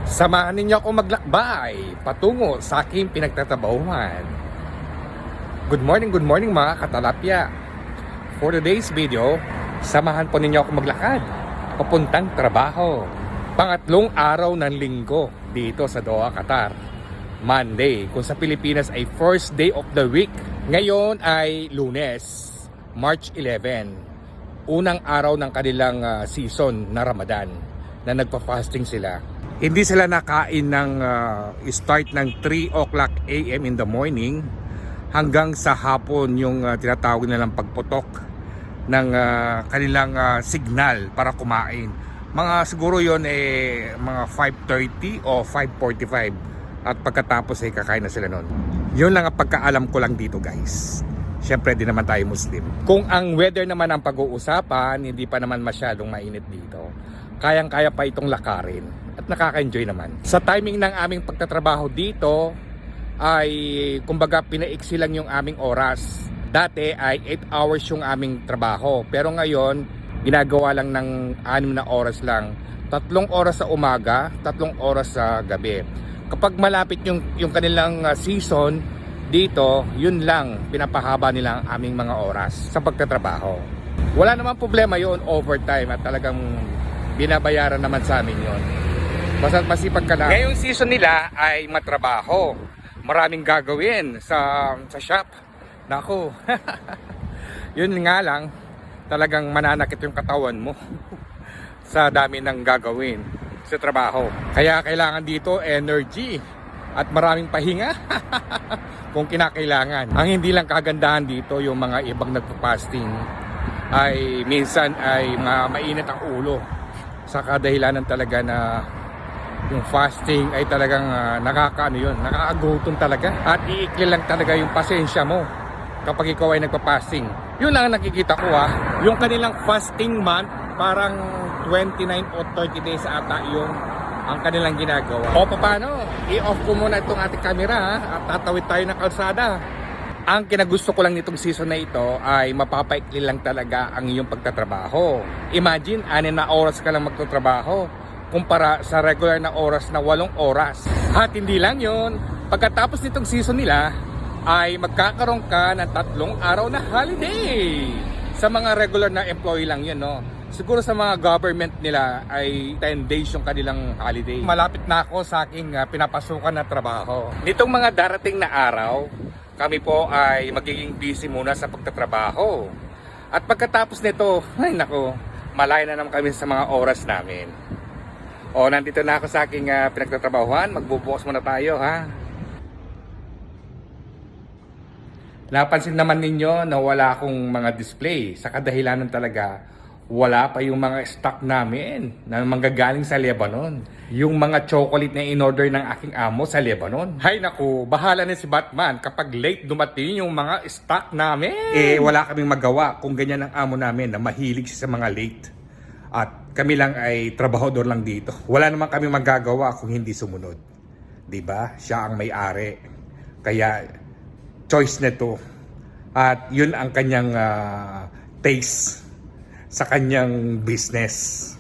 Samahan ninyo ako maglakbay patungo sa aking pinagtatrabahuhan. Good morning mga katalapya. For today's video, samahan po ninyo ako maglakad papuntang trabaho. Pangatlong araw ng linggo dito sa Doha, Qatar. Monday, kung sa Pilipinas ay first day of the week. Ngayon ay Lunes, March 11. Unang araw ng kanilang season na Ramadan na nagpa-fasting sila. Hindi sila nakain ng start ng 3 o'clock AM in the morning hanggang sa hapon yung tinatawag nilang pagputok ng kanilang signal para kumain. Mga siguro yon mga 5:30 o 5:45 at pagkatapos ay kakain na sila noon. Yun lang ang pagkaalam ko lang dito, guys. Siyempre di naman tayo Muslim. Kung ang weather naman ang pag-uusapan, hindi pa naman masyadong mainit dito. Kayang-kaya pa itong lakarin at nakaka-enjoy naman. Sa timing ng aming pagtatrabaho dito ay kumbaga pinaiksi lang yung aming oras. Dati ay 8 hours yung aming trabaho, pero ngayon ginagawa lang ng 6 na oras lang. 3 oras sa umaga, 3 oras sa gabi. Kapag malapit yung kanilang season dito, yun lang pinapahaba nila ang aming mga oras sa pagtatrabaho. Wala namang problema yon, overtime, at talagang binabayaran naman sa amin yon. Basta masipag ka lang. Ngayong season nila ay matrabaho. Maraming gagawin sa shop. Naku. Yun nga lang, talagang mananakit yung katawan mo sa dami ng gagawin sa trabaho. Kaya kailangan dito energy at maraming pahinga kung kinakailangan. Ang hindi lang kagandahan dito, yung mga ibang nagpo-fasting ay minsan ay mainit ang ulo sa kadahilanan talaga na yung fasting ay talagang nakakagutom talaga at iikli lang talaga yung pasensya mo kapag ikaw ay nagpa-fasting. Yun lang ang nakikita ko yung kanilang fasting month, parang 29 o 30 days ata yung ang kanilang ginagawa. O paano? I-off ko muna itong ating camera at tatawid tayo ng kalsada. Ang kinagusto ko lang nitong season na ito ay mapapaikli lang talaga ang iyong pagtatrabaho. Imagine, 6 na oras ka lang magtatrabaho kumpara sa regular na oras na 8 oras. At hindi lang yon, pagkatapos nitong season nila ay magkakaroon ka ng 3 araw na holiday. Sa mga regular na employee lang yun, no? Siguro sa mga government nila ay 10 days yung kanilang holiday. Malapit na ako sa aking pinapasukan na trabaho. Nitong mga darating na araw, kami po ay magiging busy muna sa pagtatrabaho. At pagkatapos nito, ay nako, malayo na naman kami sa mga oras namin. O, nandito na ako sa aking pinagtatrabahuhan. Magbubukas muna tayo, ha? Napansin naman ninyo na wala akong mga display sa kadahilanan talaga wala pa yung mga stock namin na manggagaling sa Lebanon. Yung mga chocolate na in-order ng aking amo sa Lebanon. Hay naku, bahala na si Batman kapag late dumating yung mga stock namin. Wala kaming magawa kung ganyan ang amo namin na mahilig sa mga late. At kami lang ay trabahador lang dito. Wala naman kami magagawa kung hindi sumunod. 'Di ba? Siya ang may-ari. Kaya choice nito. At yun ang kanyang taste sa kanyang business.